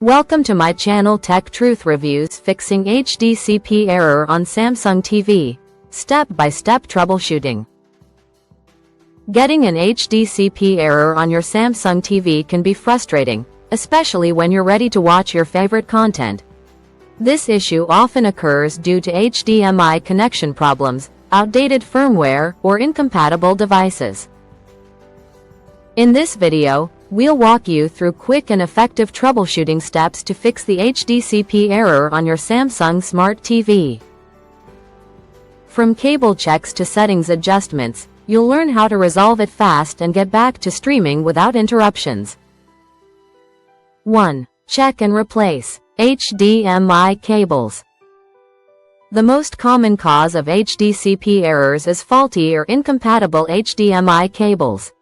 Welcome to my channel Tech Truth Reviews fixing HDCP error on Samsung TV. Step-by-step troubleshooting. Getting an HDCP error on your Samsung TV can be frustrating, especially when you're ready to watch your favorite content. This issue often occurs due to HDMI connection problems, outdated firmware, or incompatible devices. In this video, we'll walk you through quick and effective troubleshooting steps to fix the HDCP error on your Samsung Smart TV. From cable checks to settings adjustments, you'll learn how to resolve it fast and get back to streaming without interruptions. 1. Check and replace HDMI cables. The most common cause of HDCP errors is faulty or incompatible HDMI cables.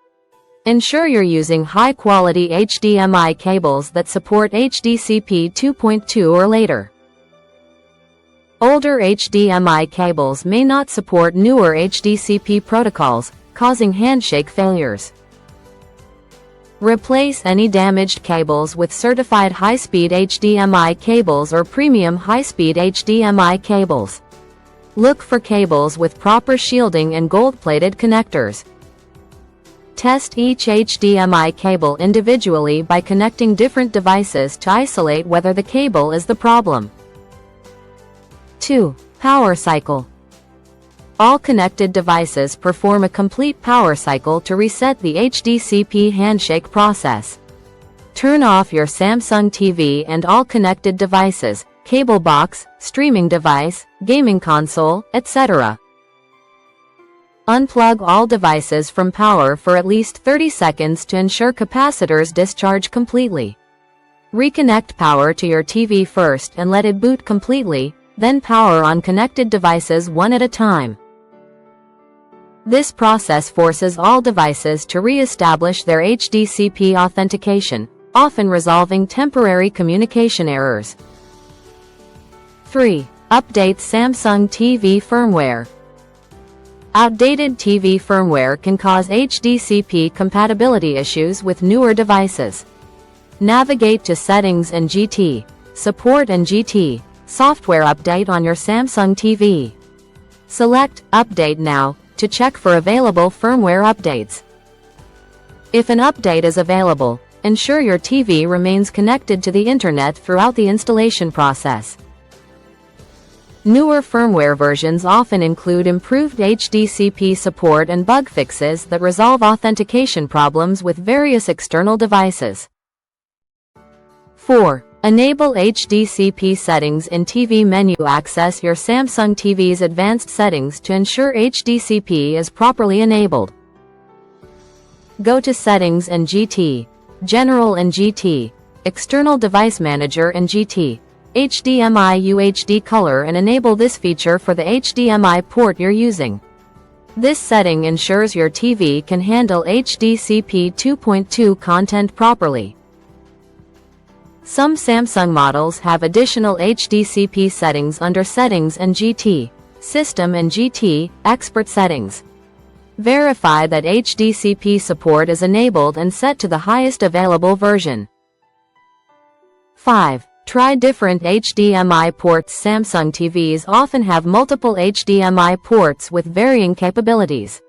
Ensure you're using high-quality HDMI cables that support HDCP 2.2 or later. Older HDMI cables may not support newer HDCP protocols, causing handshake failures. Replace any damaged cables with certified high-speed HDMI cables or premium high-speed HDMI cables. Look for cables with proper shielding and gold-plated connectors. Test each HDMI cable individually by connecting different devices to isolate whether the cable is the problem. 2. Power cycle. All connected devices perform a complete power cycle to reset the HDCP handshake process. Turn off your Samsung TV and all connected devices, cable box, streaming device, gaming console, etc. Unplug all devices from power for at least 30 seconds to ensure capacitors discharge completely. Reconnect power to your TV first and let it boot completely, then power on connected devices one at a time. This process forces all devices to re-establish their HDCP authentication, often resolving temporary communication errors. 3. Update Samsung TV firmware. Outdated TV firmware can cause HDCP compatibility issues with newer devices. Navigate to Settings and GT, Support and GT, Software Update on your Samsung TV. Select Update Now to check for available firmware updates. If an update is available, ensure your TV remains connected to the internet throughout the installation process. Newer firmware versions often include improved HDCP support and bug fixes that resolve authentication problems with various external devices. 4. Enable HDCP settings in TV menu. Access your Samsung TV's advanced settings to ensure HDCP is properly enabled. Go to Settings and GT, General and GT, External Device Manager and GT, HDMI UHD color and enable this feature for the HDMI port you're using. This setting ensures your TV can handle HDCP 2.2 content properly. Some Samsung models have additional HDCP settings under Settings and GT, System and GT, Expert Settings. Verify that HDCP support is enabled and set to the highest available version. 5. Try different HDMI ports. Samsung TVs often have multiple HDMI ports with varying capabilities.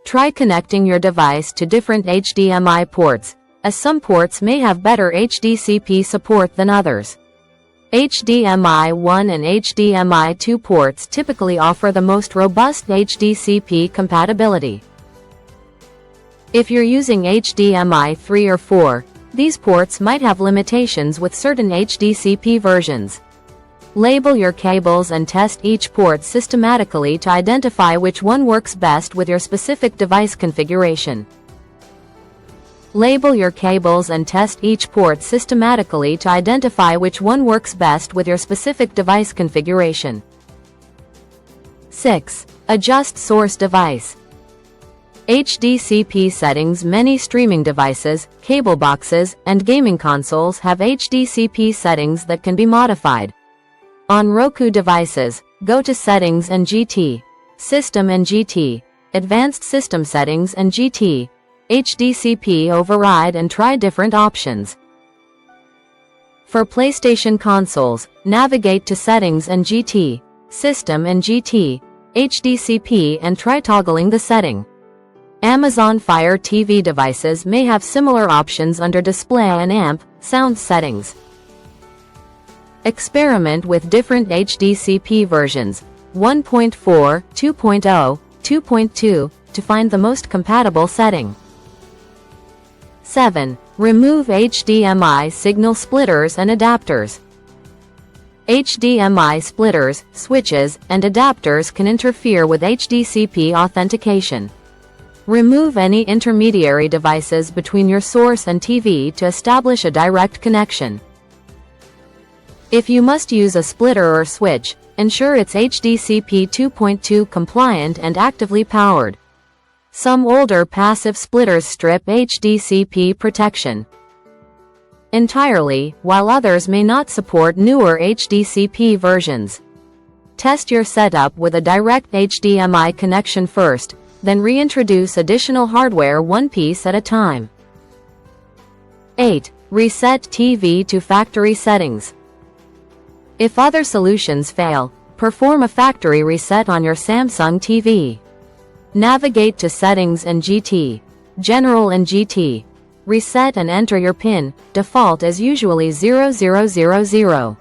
Try connecting your device to different HDMI ports, as some ports may have better HDCP support than others. HDMI 1 and HDMI 2 ports typically offer the most robust HDCP compatibility. If you're using HDMI 3 or 4, these ports might have limitations with certain HDCP versions. Label your cables and test each port systematically to identify which one works best with your specific device configuration. Label your cables and test each port systematically to identify which one works best with your specific device configuration. 6. Adjust source device. HDCP settings. Many streaming devices, cable boxes, and gaming consoles have HDCP settings that can be modified. On Roku devices, go to Settings and GT, System and GT, Advanced System Settings and GT, HDCP override and try different options. For PlayStation consoles, navigate to Settings and GT, System and GT, HDCP, and try toggling the setting. Amazon Fire TV devices may have similar options under Display and Amp, Sound settings. Experiment with different HDCP versions, 1.4, 2.0, 2.2, to find the most compatible setting. 7. Remove HDMI signal splitters and adapters. HDMI splitters, switches, and adapters can interfere with HDCP authentication. Remove any intermediary devices between your source and TV to establish a direct connection. If you must use a splitter or switch, ensure it's HDCP 2.2 compliant and actively powered. Some older passive splitters strip HDCP protection entirely, while others may not support newer HDCP versions. Test your setup with a direct HDMI connection first, then reintroduce additional hardware one piece at a time. 8. Reset TV to factory settings. If other solutions fail, perform a factory reset on your Samsung TV. Navigate to Settings and GT, General and GT. Reset and enter your PIN, default is usually 0000.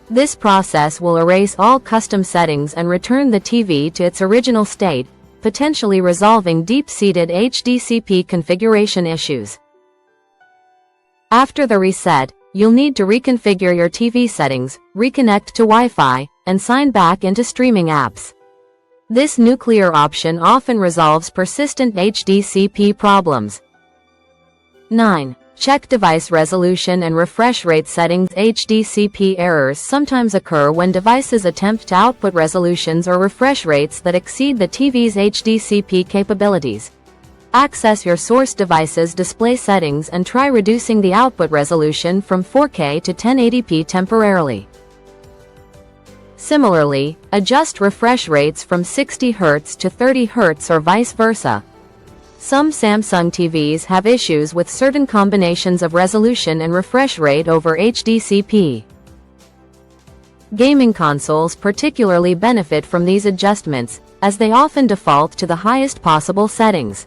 This process will erase all custom settings and return the TV to its original state, potentially resolving deep-seated HDCP configuration issues. After the reset, you'll need to reconfigure your TV settings, reconnect to Wi-Fi, and sign back into streaming apps. This nuclear option often resolves persistent HDCP problems. 9. Check device resolution and refresh rate settings. HDCP errors sometimes occur when devices attempt to output resolutions or refresh rates that exceed the TV's HDCP capabilities. Access your source device's display settings and try reducing the output resolution from 4K to 1080p temporarily. Similarly, adjust refresh rates from 60 Hz to 30 Hz or vice versa. Some Samsung TVs have issues with certain combinations of resolution and refresh rate over HDCP. Gaming consoles particularly benefit from these adjustments, as they often default to the highest possible settings.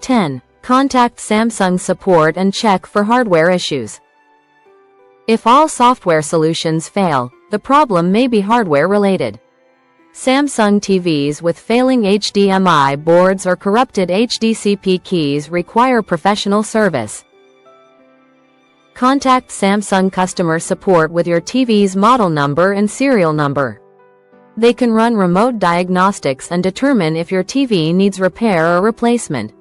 10. Contact Samsung support and check for hardware issues. If all software solutions fail, the problem may be hardware-related. Samsung TVs with failing HDMI boards or corrupted HDCP keys require professional service. Contact Samsung customer support with your TV's model number and serial number. They can run remote diagnostics and determine if your TV needs repair or replacement.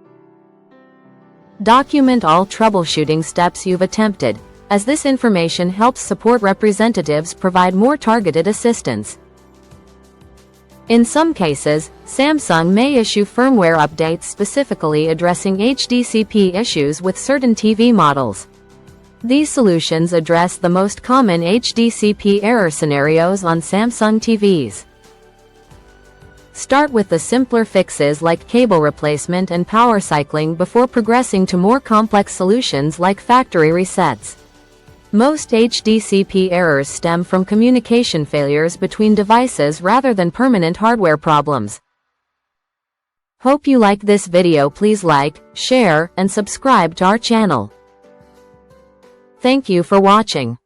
Document all troubleshooting steps you've attempted, as this information helps support representatives provide more targeted assistance. In some cases, Samsung may issue firmware updates specifically addressing HDCP issues with certain TV models. These solutions address the most common HDCP error scenarios on Samsung TVs. Start with the simpler fixes like cable replacement and power cycling before progressing to more complex solutions like factory resets. Most HDCP errors stem from communication failures between devices rather than permanent hardware problems. Hope you like this video. Please like, share, and subscribe to our channel. Thank you for watching.